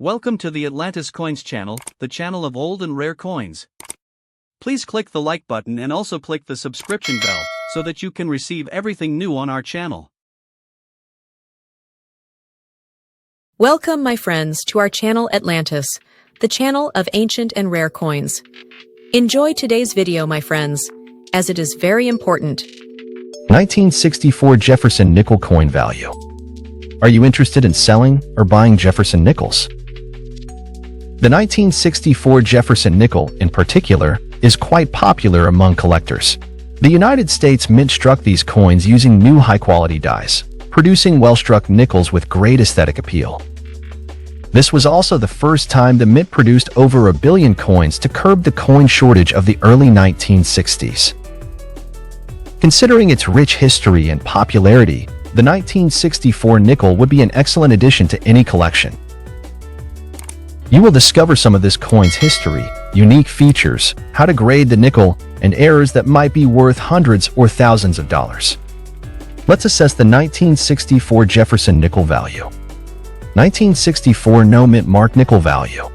Welcome to the Atlantis Coins channel, the channel of old and rare coins. Please click the like button and also click the subscription bell so that you can receive everything new on our channel. Welcome, my friends, to our channel Atlantis, the channel of ancient and rare coins. Enjoy today's video, my friends, as it is very important. 1964 Jefferson nickel coin value. Are you interested in selling or buying Jefferson nickels? The 1964 Jefferson nickel, in particular, is quite popular among collectors. The United States Mint struck these coins using new high-quality dies, producing well-struck nickels with great aesthetic appeal. This was also the first time the Mint produced over 1 billion coins to curb the coin shortage of the early 1960s. Considering its rich history and popularity, the 1964 nickel would be an excellent addition to any collection. You will discover some of this coin's history, unique features, how to grade the nickel, and errors that might be worth hundreds or thousands of dollars. Let's assess the 1964 Jefferson nickel value. 1964 No Mint Mark Nickel Value.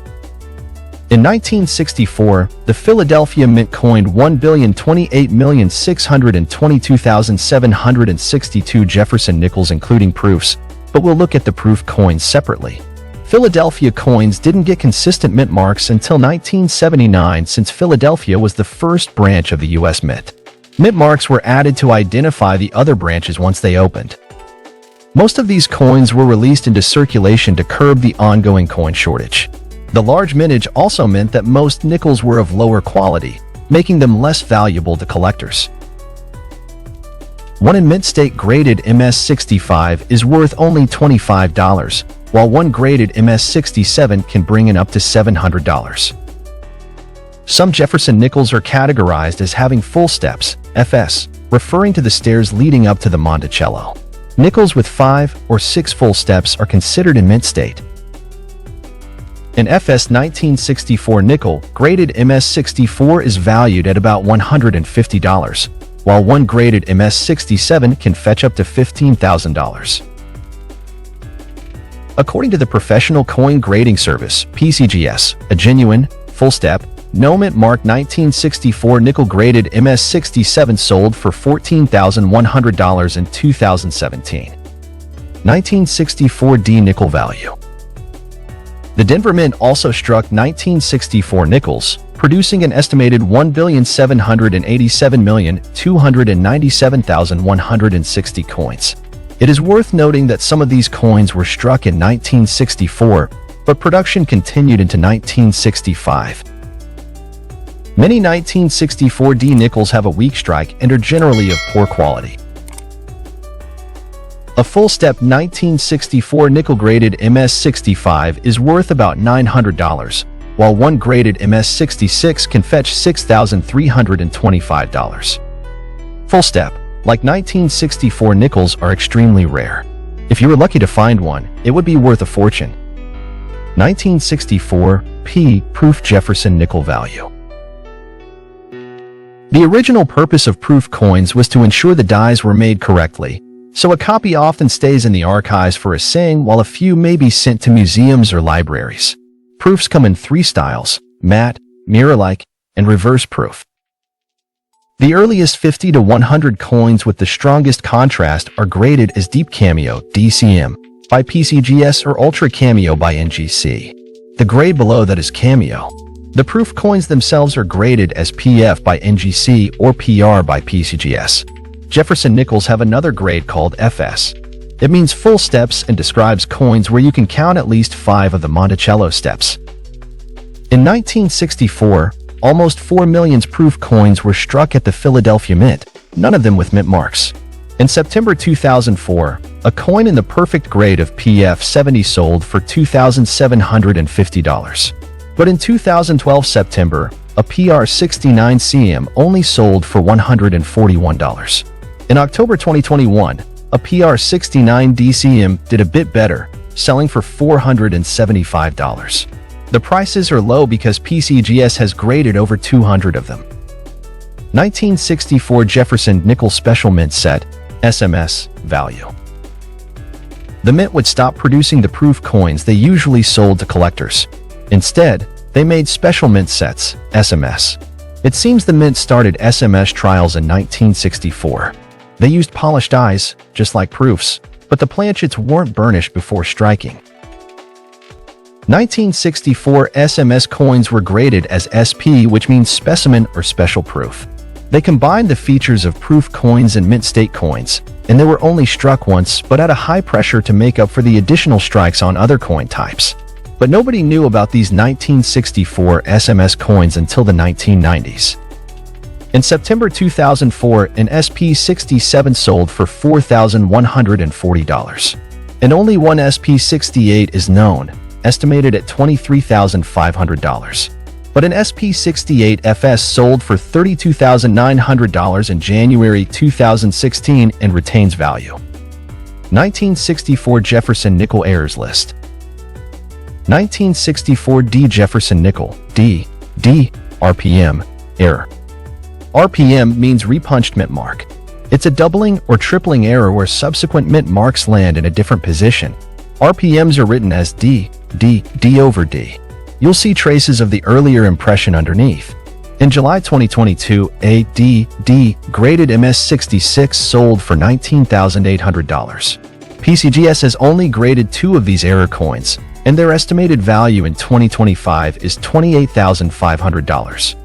In 1964, the Philadelphia Mint coined 1,028,622,762 Jefferson nickels including proofs, but we'll look at the proof coins separately. Philadelphia coins didn't get consistent mint marks until 1979 since Philadelphia was the first branch of the U.S. Mint. Mint marks were added to identify the other branches once they opened. Most of these coins were released into circulation to curb the ongoing coin shortage. The large mintage also meant that most nickels were of lower quality, making them less valuable to collectors. One in mint state graded MS65 is worth only $25, while one graded MS67 can bring in up to $700. Some Jefferson nickels are categorized as having full steps, FS, referring to the stairs leading up to the Monticello. Nickels with 5 or 6 full steps are considered in mint state. An FS 1964 nickel, graded MS64 is valued at about $150, while one graded MS67 can fetch up to $15,000. According to the Professional Coin Grading Service, PCGS, a genuine, full-step, no-mint mark 1964 nickel-graded MS67 sold for $14,100 in 2017. 1964 D nickel value. The Denver Mint also struck 1964 nickels, producing an estimated 1,787,297,160 coins. It is worth noting that some of these coins were struck in 1964, but production continued into 1965. Many 1964 D nickels have a weak strike and are generally of poor quality. A full-step 1964 nickel-graded MS65 is worth about $900, while one graded MS66 can fetch $6,325. Full-step, like 1964 nickels, are extremely rare. If you were lucky to find one, it would be worth a fortune. 1964 P Proof Jefferson Nickel Value. The original purpose of proof coins was to ensure the dies were made correctly, so a copy often stays in the archives for assaying while a few may be sent to museums or libraries. Proofs come in 3 styles: matte, mirror-like, and reverse proof. The earliest 50 to 100 coins with the strongest contrast are graded as Deep Cameo (DCM) by PCGS or Ultra Cameo by NGC. The grade below that is Cameo. The proof coins themselves are graded as PF by NGC or PR by PCGS. Jefferson nickels have another grade called FS. It means full steps and describes coins where you can count at least 5 of the Monticello steps. In 1964, almost 4 million proof coins were struck at the Philadelphia Mint, none of them with mint marks. In September 2004, a coin in the perfect grade of PF70 sold for $2,750. But in 2012 September, a PR69 CM only sold for $141. In October 2021, a PR69 DCM did a bit better, selling for $475. The prices are low because PCGS has graded over 200 of them. 1964 Jefferson Nickel Special Mint Set, SMS, Value. the mint would stop producing the proof coins they usually sold to collectors. Instead, they made special mint sets, SMS. It seems the mint started SMS trials in 1964. They used polished dies, just like proofs, but the planchets weren't burnished before striking. 1964 SMS coins were graded as SP, which means specimen or special proof. They combined the features of proof coins and mint state coins, and they were only struck once but at a high pressure to make up for the additional strikes on other coin types. But nobody knew about these 1964 SMS coins until the 1990s. In September 2004, an SP67 sold for $4,140. And only one SP68 is known, estimated at $23,500. But an SP68 FS sold for $32,900 in January 2016 and retains value. 1964 Jefferson Nickel Errors List. 1964 D Jefferson Nickel, D, RPM, error. RPM means repunched mint mark. It's a doubling or tripling error where subsequent mint marks land in a different position. RPMs are written as D over D. You'll see traces of the earlier impression underneath. In July 2022, a D graded MS66 sold for $19,800. PCGS has only graded 2 of these error coins, and their estimated value in 2025 is $28,500.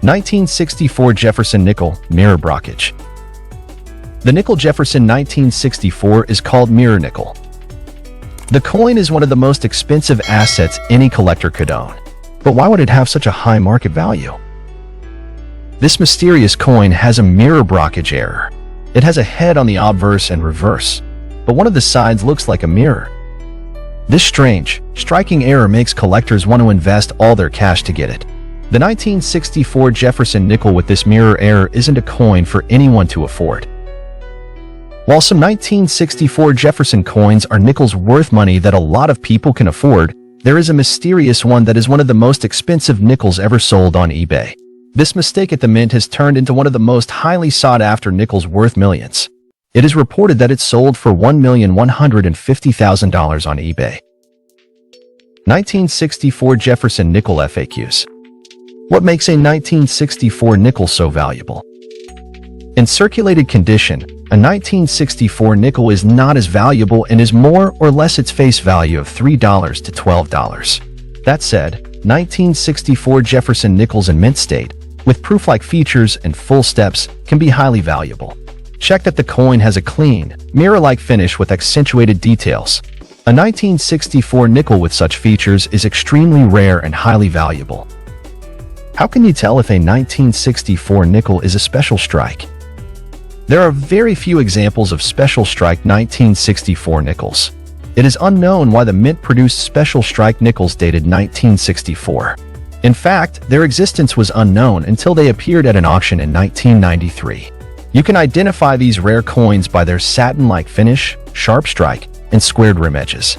1964 Jefferson Nickel Mirror Blockage. The nickel Jefferson 1964 is called mirror nickel. The coin is one of the most expensive assets any collector could own. But why would it have such a high market value? This mysterious coin has a mirror blockage error. It has a head on the obverse and reverse, but one of the sides looks like a mirror. This strange, striking error makes collectors want to invest all their cash to get it. The 1964 Jefferson nickel with this mirror error isn't a coin for anyone to afford. While some 1964 Jefferson coins are nickels worth money that a lot of people can afford, there is a mysterious one that is one of the most expensive nickels ever sold on eBay. This mistake at the mint has turned into one of the most highly sought-after nickels worth millions. It is reported that it sold for $1,150,000 on eBay. 1964 Jefferson Nickel FAQs. What makes a 1964 nickel so valuable? In circulated condition, a 1964 nickel is not as valuable and is more or less its face value of $3 to $12. That said, 1964 Jefferson nickels in mint state, with proof-like features and full steps, can be highly valuable. Check that the coin has a clean, mirror-like finish with accentuated details. A 1964 nickel with such features is extremely rare and highly valuable. How can you tell if a 1964 nickel is a special strike? There are very few examples of special strike 1964 nickels. It is unknown why the mint produced special strike nickels dated 1964. In fact, their existence was unknown until they appeared at an auction in 1993. You can identify these rare coins by their satin-like finish, sharp strike, and squared rim edges.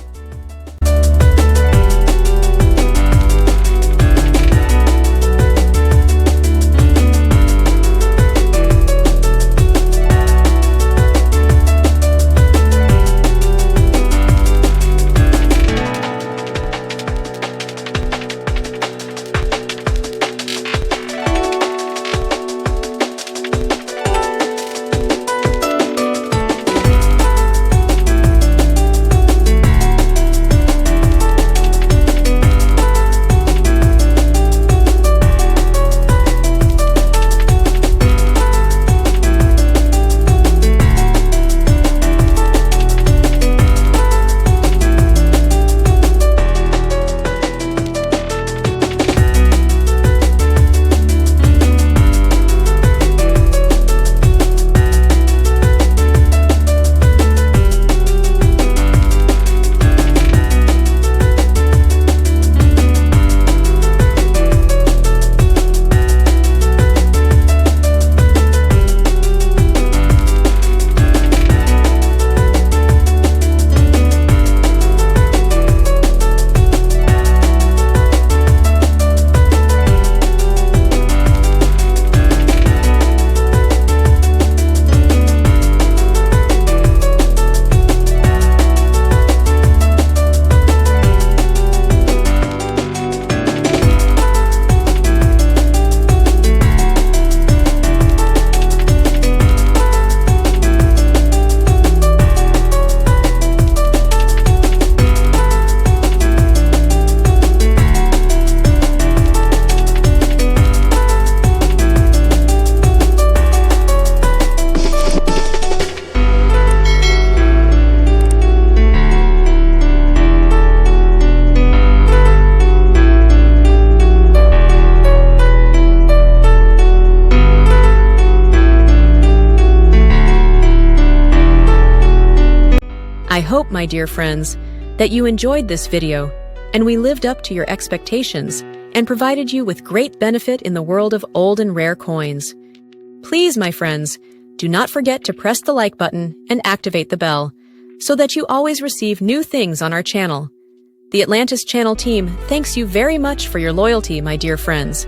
I hope, my dear friends, that you enjoyed this video and we lived up to your expectations and provided you with great benefit in the world of old and rare coins. Please, my friends, do not forget to press the like button and activate the bell so that you always receive new things on our channel. The Atlantis Channel team thanks you very much for your loyalty, my dear friends.